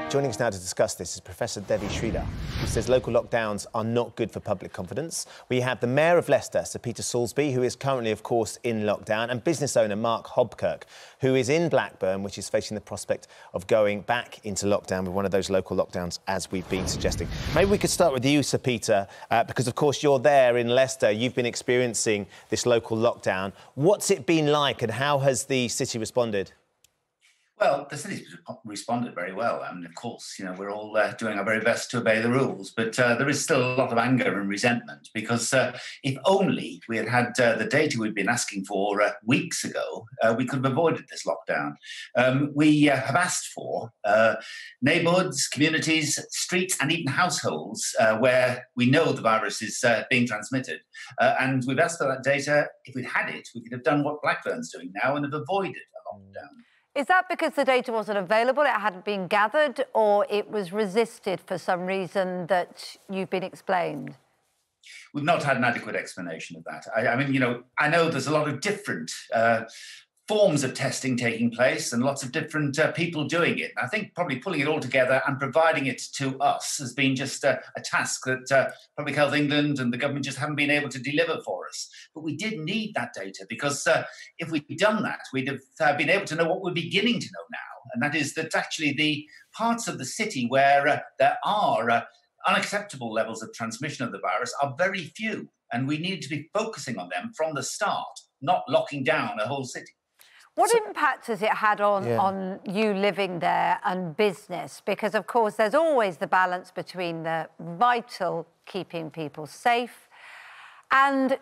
Joining us now to discuss this is Professor Devi Sridhar, who says local lockdowns are not good for public confidence. We have the Mayor of Leicester, Sir Peter Soulsby, who is currently, of course, in lockdown, and business owner Mark Hobkirk, who is in Blackburn, which is facing the prospect of going back into lockdown with one of those local lockdowns, as we've been suggesting. Maybe we could start with you, Sir Peter, because, of course, you're there in Leicester. You've been experiencing this local lockdown. What's it been like, and how has the city responded? Well, the city's responded very well. I mean, of course, you know, we're all doing our very best to obey the rules, but there is still a lot of anger and resentment because if only we had had the data we'd been asking for weeks ago, we could have avoided this lockdown. We have asked for neighbourhoods, communities, streets and even households where we know the virus is being transmitted. And we've asked for that data. If we'd had it, we could have done what Blackburn's doing now and have avoided a lockdown. Is that because the data wasn't available, it hadn't been gathered, or it was resisted for some reason that you've been explained? We've not had an adequate explanation of that. I mean, you know, I know there's a lot of different forms of testing taking place and lots of different people doing it. I think probably pulling it all together and providing it to us has been just a task that Public Health England and the government just haven't been able to deliver for us. But we did need that data because if we'd done that, we'd have been able to know what we're beginning to know now. And that is that actually the parts of the city where there are unacceptable levels of transmission of the virus are very few. And we needed to be focusing on them from the start, not locking down a whole city. What impact has it had on you living there and business? Because, of course, there's always the balance between the vital keeping people safe and,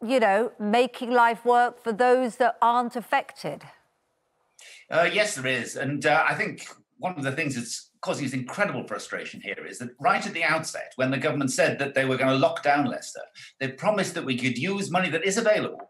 you know, making life work for those that aren't affected. Yes, there is. And I think one of the things that's causing us incredible frustration here is that right at the outset, when the government said that they were going to lock down Leicester, they promised that we could use money that is available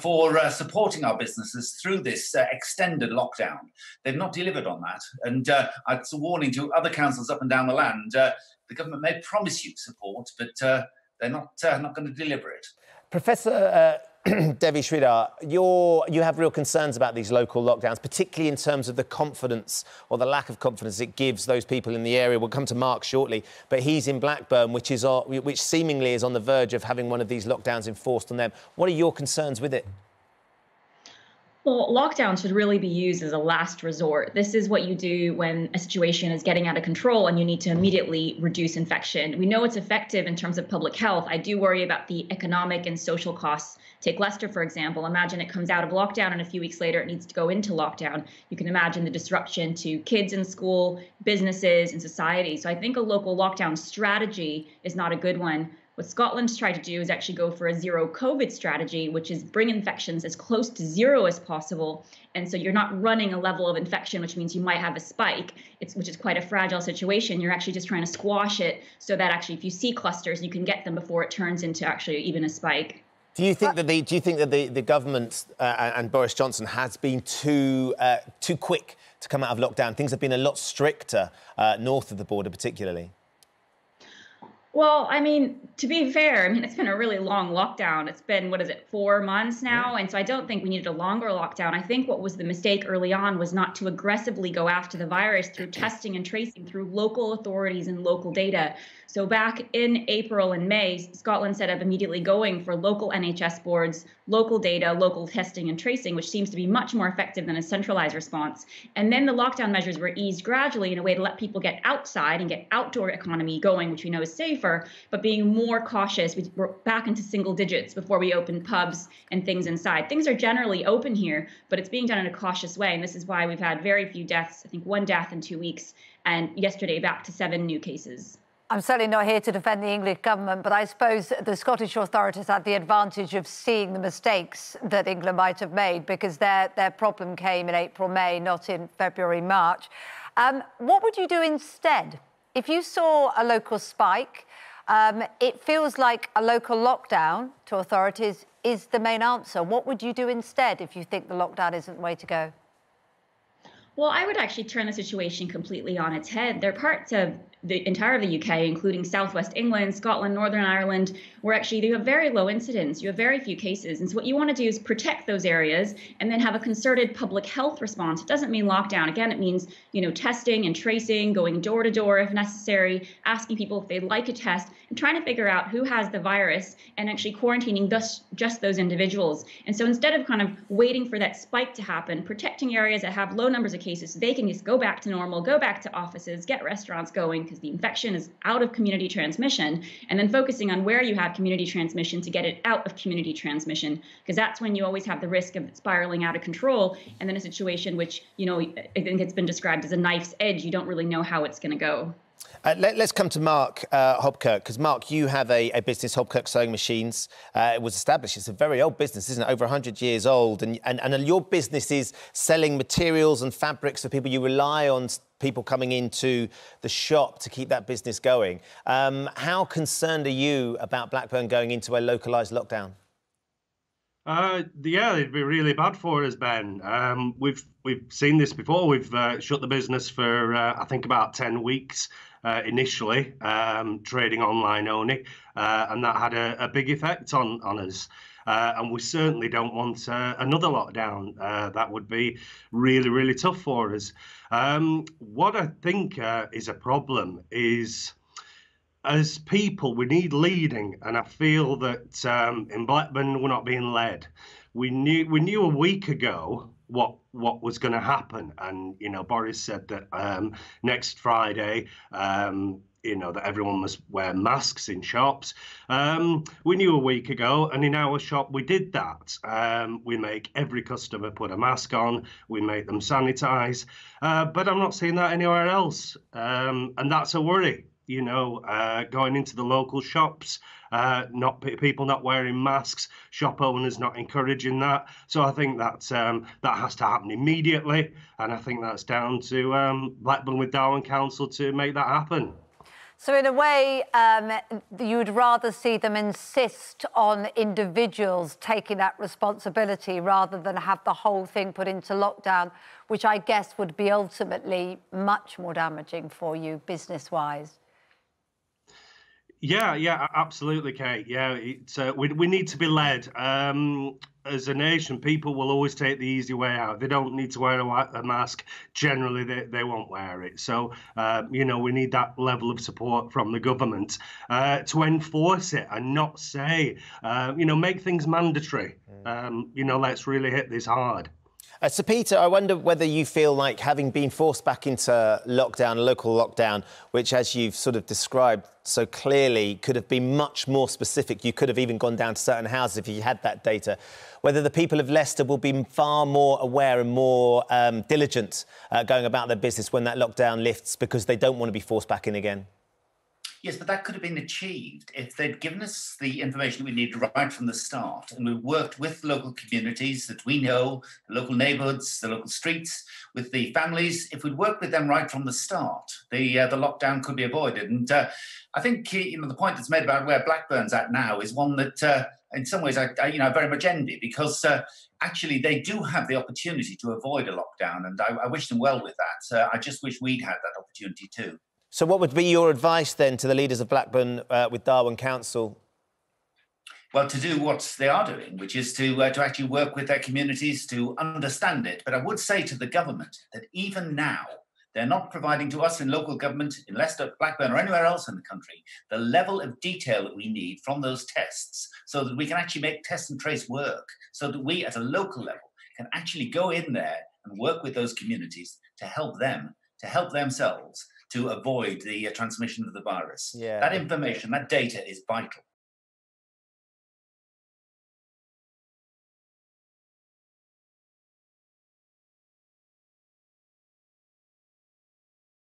for supporting our businesses through this extended lockdown. They've not delivered on that. And it's a warning to other councils up and down the land. The government may promise you support, but they're not going to deliver it. Professor Devi Sridhar, you have real concerns about these local lockdowns, particularly in terms of the confidence or the lack of confidence it gives those people in the area. We'll come to Mark shortly, but he's in Blackburn, which seemingly is on the verge of having one of these lockdowns enforced on them. What are your concerns with it? Well, lockdown should really be used as a last resort. This is what you do when a situation is getting out of control and you need to immediately reduce infection. We know it's effective in terms of public health. I do worry about the economic and social costs. Take Leicester, for example. Imagine it comes out of lockdown and a few weeks later it needs to go into lockdown. You can imagine the disruption to kids in school, businesses, and society. So I think a local lockdown strategy is not a good one. What Scotland's tried to do is actually go for a zero COVID strategy, which is bring infections as close to zero as possible. And so you're not running a level of infection, which means you might have a spike, which is quite a fragile situation. You're actually just trying to squash it so that actually if you see clusters, you can get them before it turns into actually even a spike. Do you think that the government and Boris Johnson has been too quick to come out of lockdown? Things have been a lot stricter north of the border, particularly. Well, I mean, to be fair, I mean, it's been a really long lockdown. It's been, 4 months now? And so I don't think we needed a longer lockdown. I think what was the mistake early on was not to aggressively go after the virus through testing and tracing through local authorities and local data. So back in April and May, Scotland set up immediately going for local NHS boards, local data, local testing and tracing, which seems to be much more effective than a centralized response. And then the lockdown measures were eased gradually in a way to let people get outside and get outdoor economy going, which we know is safer, but being more cautious. We're back into single digits before we open pubs and things inside. Things are generally open here, but it's being done in a cautious way. And this is why we've had very few deaths, I think 1 death in 2 weeks, and yesterday back to 7 new cases. I'm certainly not here to defend the English government, but I suppose the Scottish authorities had the advantage of seeing the mistakes that England might have made because their problem came in April, May, not in February, March. What would you do instead? If you saw a local spike, it feels like a local lockdown to authorities is the main answer. What would you do instead if you think the lockdown isn't the way to go? Well, I would actually turn the situation completely on its head. There are parts of the entire of the UK, including Southwest England, Scotland, Northern Ireland, where actually you have very low incidence, you have very few cases. And so what you want to do is protect those areas and then have a concerted public health response. It doesn't mean lockdown. Again, it means, testing and tracing, going door to door if necessary, asking people if they'd like a test, and trying to figure out who has the virus and actually quarantining just those individuals. And so instead of kind of waiting for that spike to happen, protecting areas that have low numbers of cases so they can just go back to normal, go back to offices, get restaurants going because the infection is out of community transmission, and then focusing on where you have community transmission to get it out of community transmission, because that's when you always have the risk of it spiraling out of control, and then a situation which, I think it's been described as a knife's edge. You don't really know how it's going to go. Let's come to Mark Hobkirk, because Mark, you have a business, Hobkirk Sewing Machines. It was established, it's a very old business, isn't it? Over 100 years old. And your business is selling materials and fabrics for people. You rely on people coming into the shop to keep that business going. How concerned are you about Blackburn going into a localised lockdown? Yeah, it'd be really bad for us, Ben. We've seen this before. We've shut the business for I think about 10 weeks initially, trading online only, and that had a big effect on us. And we certainly don't want another lockdown. That would be really, really tough for us. What I think is a problem is, as people, we need leading, and I feel that in Blackburn we're not being led. We knew a week ago what was going to happen, and Boris said that next Friday, that everyone must wear masks in shops. We knew a week ago, and in our shop we did that. We make every customer put a mask on. We make them sanitize, but I'm not seeing that anywhere else, and that's a worry. Going into the local shops, people not wearing masks, shop owners not encouraging that. So I think that has to happen immediately, and I think that's down to Blackburn with Darwen Council to make that happen. So in a way, you would rather see them insist on individuals taking that responsibility rather than have the whole thing put into lockdown, which I guess would be ultimately much more damaging for you business-wise. Yeah, absolutely, Kate. Yeah, we need to be led. As a nation, people will always take the easy way out. They don't need to wear a mask. Generally, they won't wear it. So, we need that level of support from the government to enforce it and not say, make things mandatory. Let's really hit this hard. So, Peter, I wonder whether you feel like having been forced back into lockdown, local lockdown, which, as you've sort of described so clearly, could have been much more specific. You could have even gone down to certain houses if you had that data. Whether the people of Leicester will be far more aware and more diligent going about their business when that lockdown lifts, because they don't want to be forced back in again. Yes, but that could have been achieved if they'd given us the information we needed right from the start, and we worked with local communities that we know, the local neighbourhoods, the local streets, with the families. If we'd worked with them right from the start, the lockdown could be avoided. And I think the point that's made about where Blackburn's at now is one that, in some ways, I very much envy, because actually they do have the opportunity to avoid a lockdown, and I wish them well with that. I just wish we'd had that opportunity too. So what would be your advice then to the leaders of Blackburn with Darwen Council? Well, to do what they are doing, which is to actually work with their communities to understand it. But I would say to the government that even now, they're not providing to us in local government, in Leicester, Blackburn or anywhere else in the country, the level of detail that we need from those tests so that we can actually make test and trace work, so that we at a local level can actually go in there and work with those communities to help them, to help themselves, to avoid the transmission of the virus. Yeah. That information, that data is vital.